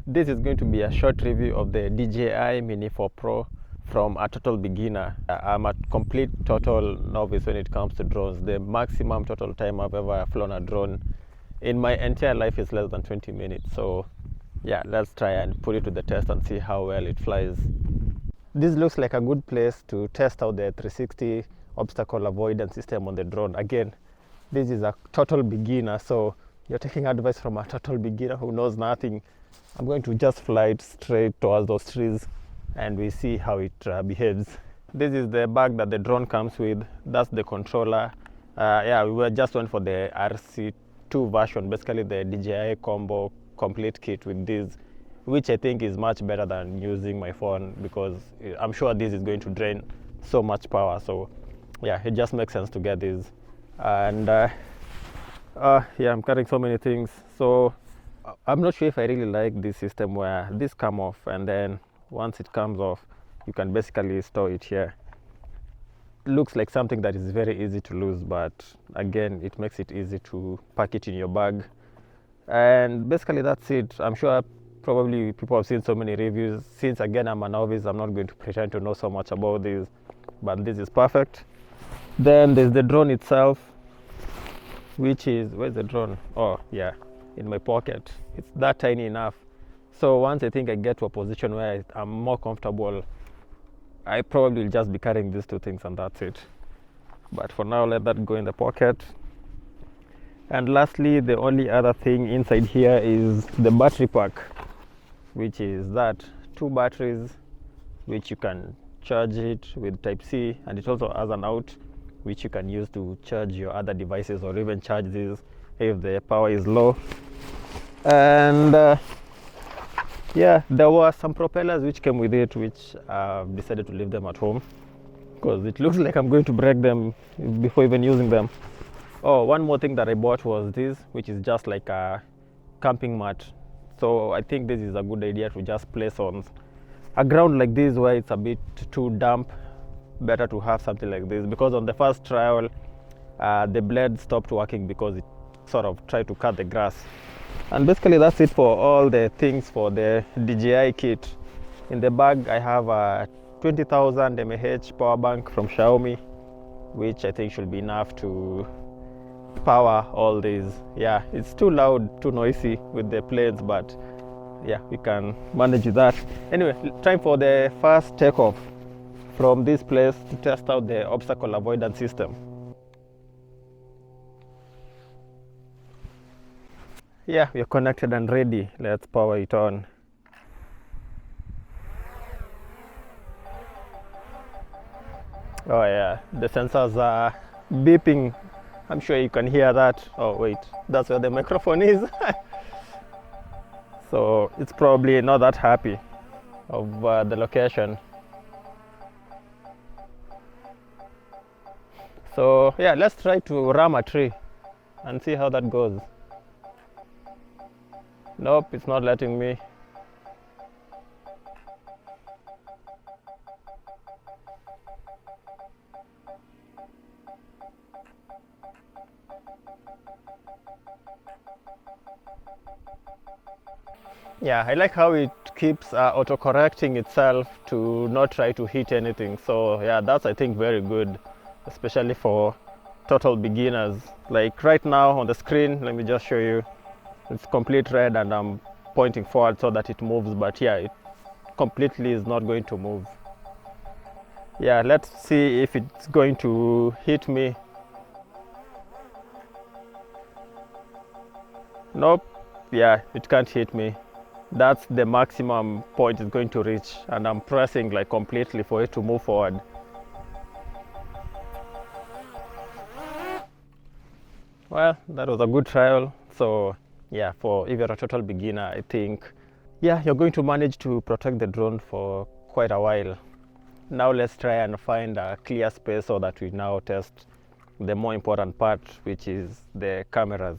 This is going to be a short review of the DJI Mini 4 Pro from a total beginner. I'm a complete total novice when it comes to drones. The maximum total time I've ever flown a drone in my entire life is less than 20 minutes. So yeah, let's try and put it to the test and see how well it flies. This looks like a good place to test out the 360 obstacle avoidance system on the drone. Again, this is a total beginner, so you're taking advice from a total beginner who knows nothing. I'm going to just fly it straight towards those trees and we see how it behaves. This is the bag that the drone comes with. That's the controller. Yeah, we were just went for the RC2 version, basically the DJI combo complete kit with this, which I think is much better than using my phone, because I'm sure this is going to drain so much power. So yeah, it just makes sense to get this. And yeah, I'm carrying so many things, so I'm not sure if I really like this system where this come off, and then once it comes off you can basically store it here. It looks like something that is very easy to lose, but again, it makes it easy to pack it in your bag. And basically that's it. I'm sure probably people have seen so many reviews. Since again I'm a novice, I'm not going to pretend to know so much about this, but this is perfect. Then there's the drone itself, which is, where's the drone? Oh yeah, in my pocket. It's that tiny enough. So once I think I get to a position where I'm more comfortable, I probably will just be carrying these two things and that's it. But for now, let that go in the pocket. And lastly, the only other thing inside here is the battery pack, which is that 2 batteries, which you can charge it with Type-C, and it also has an out, which you can use to charge your other devices or even charge these if the power is low. And yeah, there were some propellers which came with it, which I've decided to leave them at home because it looks like I'm going to break them before even using them. Oh, one more thing that I bought was this, which is just like a camping mat. So I think this is a good idea to just place on a ground like this where it's a bit too damp. Better to have something like this, because on the first trial the blade stopped working because it sort of tried to cut the grass. And basically that's it for all the things for the DJI kit. In the bag I have a 20,000 mAh power bank from Xiaomi, which I think should be enough to power all these. Yeah, it's too loud, too noisy with the planes, but yeah, we can manage that. Anyway, time for the first takeoff from this place to test out the obstacle avoidance system. Yeah, we're connected and ready. Let's power it on. Oh yeah, the sensors are beeping. I'm sure you can hear that. Oh wait, that's where the microphone is. So it's probably not that happy of the location. So yeah, let's try to ram a tree and see how that goes. Nope, it's not letting me. Yeah, I like how it keeps auto-correcting itself to not try to hit anything. So yeah, that's I think very good, especially for total beginners. Like right now on the screen, let me just show you. It's complete red and I'm pointing forward so that it moves, but yeah, it completely is not going to move. Yeah, let's see if it's going to hit me. Nope, yeah, it can't hit me. That's the maximum point it's going to reach, and I'm pressing like completely for it to move forward. Well, that was a good trial. So yeah, for if you're a total beginner, I think yeah, you're going to manage to protect the drone for quite a while. Now let's try and find a clear space so that we now test the more important part, which is the cameras.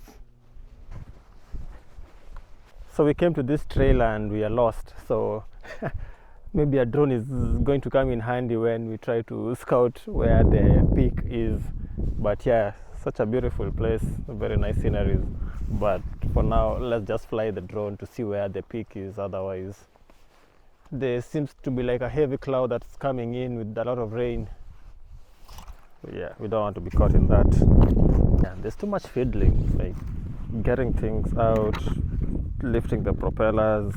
So we came to this trail and we are lost. So maybe a drone is going to come in handy when we try to scout where the peak is. But yeah, such a beautiful place, very nice sceneries. but for now let's just fly the drone to see where the peak is. Otherwise there seems to be like a heavy cloud that's coming in with a lot of rain. Yeah, we don't want to be caught in that. Yeah, there's too much fiddling, like getting things out, lifting the propellers.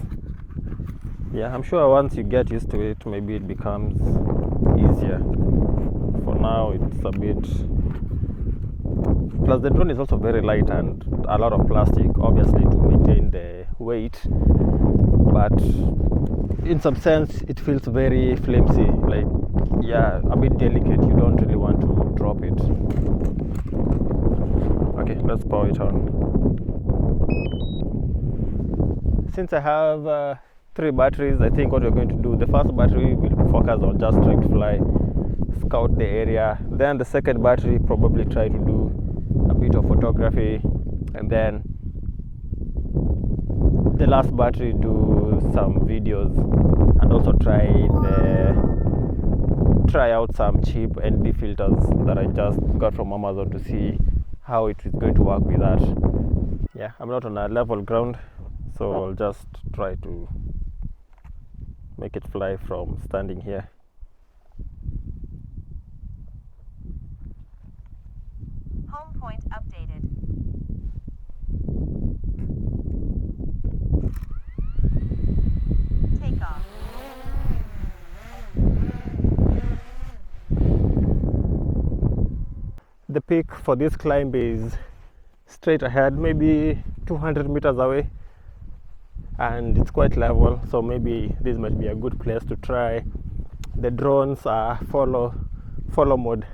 Yeah, I'm sure once you get used to it, maybe it becomes easier. For now, it's a bit. Plus, the drone is also very light and a lot of plastic, obviously, to maintain the weight. But in some sense, it feels very flimsy. Like, yeah, a bit delicate. You don't really want to drop it. Okay, let's power it on. Since I have 3 batteries, I think what we're going to do, the first battery will focus on just trying to fly, scout the area. Then the second battery probably try to do a bit of photography, and then the last battery do some videos and also try out some cheap ND filters that I just got from Amazon to see how it is going to work with that. Yeah, I'm not on a level ground, so I'll just try to make it fly from standing here. Home point updated. Take off. The peak for this climb is straight ahead, maybe 200 meters away, and it's quite level, so maybe this might be a good place to try. The drones are follow mode,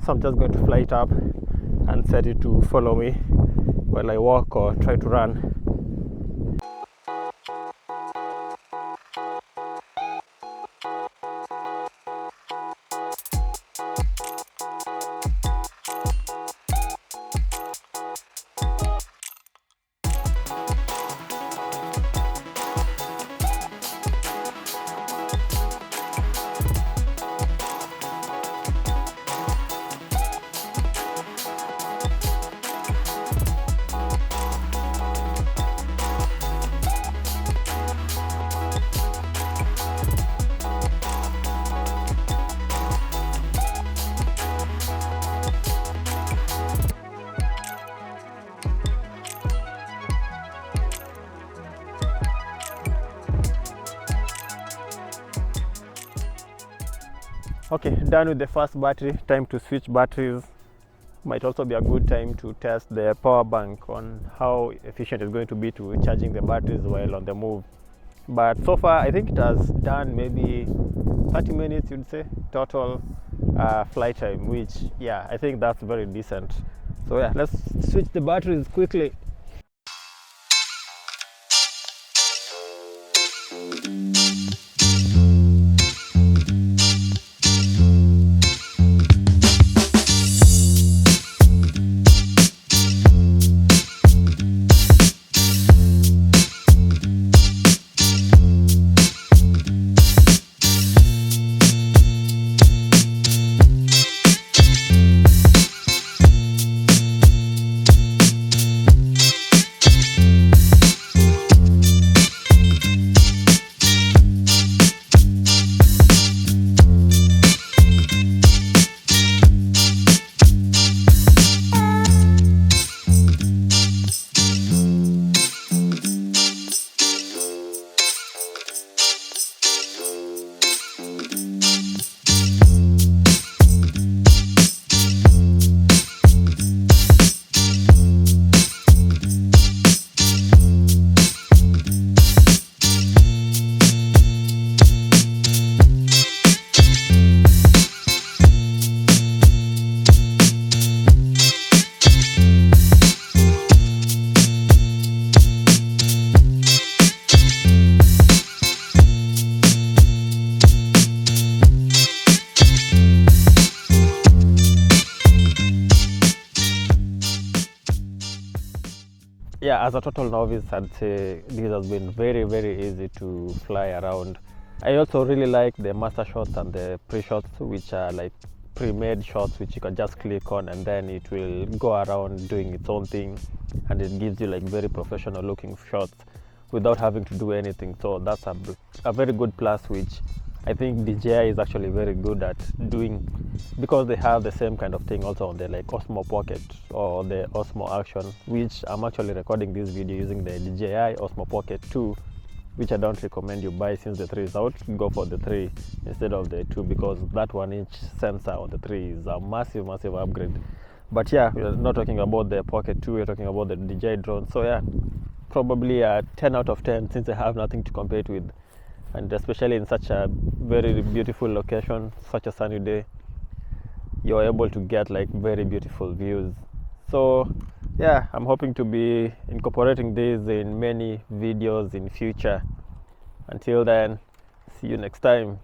so I'm just going to fly it up and set it to follow me while I walk or try to run. Okay, done with the first battery. Time to switch batteries. Might also be a good time to test the power bank on how efficient it's going to be to charging the batteries while on the move. But so far I think it has done maybe 30 minutes, you'd say, total flight time, which, yeah, I think that's very decent. So yeah, let's switch the batteries quickly. Yeah, as a total novice, I'd say this has been very, very easy to fly around. I also really like the master shots and the pre-shots, which are like pre-made shots which you can just click on, and then it will go around doing its own thing, and it gives you like very professional looking shots without having to do anything. So that's a very good plus, which I think DJI is actually very good at doing, because they have the same kind of thing also on the like Osmo Pocket or the Osmo Action, which I'm actually recording this video using the DJI Osmo Pocket 2, which I don't recommend you buy since the 3 is out. Go for the 3 instead of the 2, because that 1-inch sensor on the 3 is a massive upgrade. But yeah, we're not talking about the Pocket 2, we're talking about the DJI drone. So yeah, probably a 10 out of 10, since I have nothing to compare it with, and especially in such a very beautiful location, such a sunny day, you're able to get like very beautiful views. So yeah, I'm hoping to be incorporating this in many videos in future. Until then, see you next time.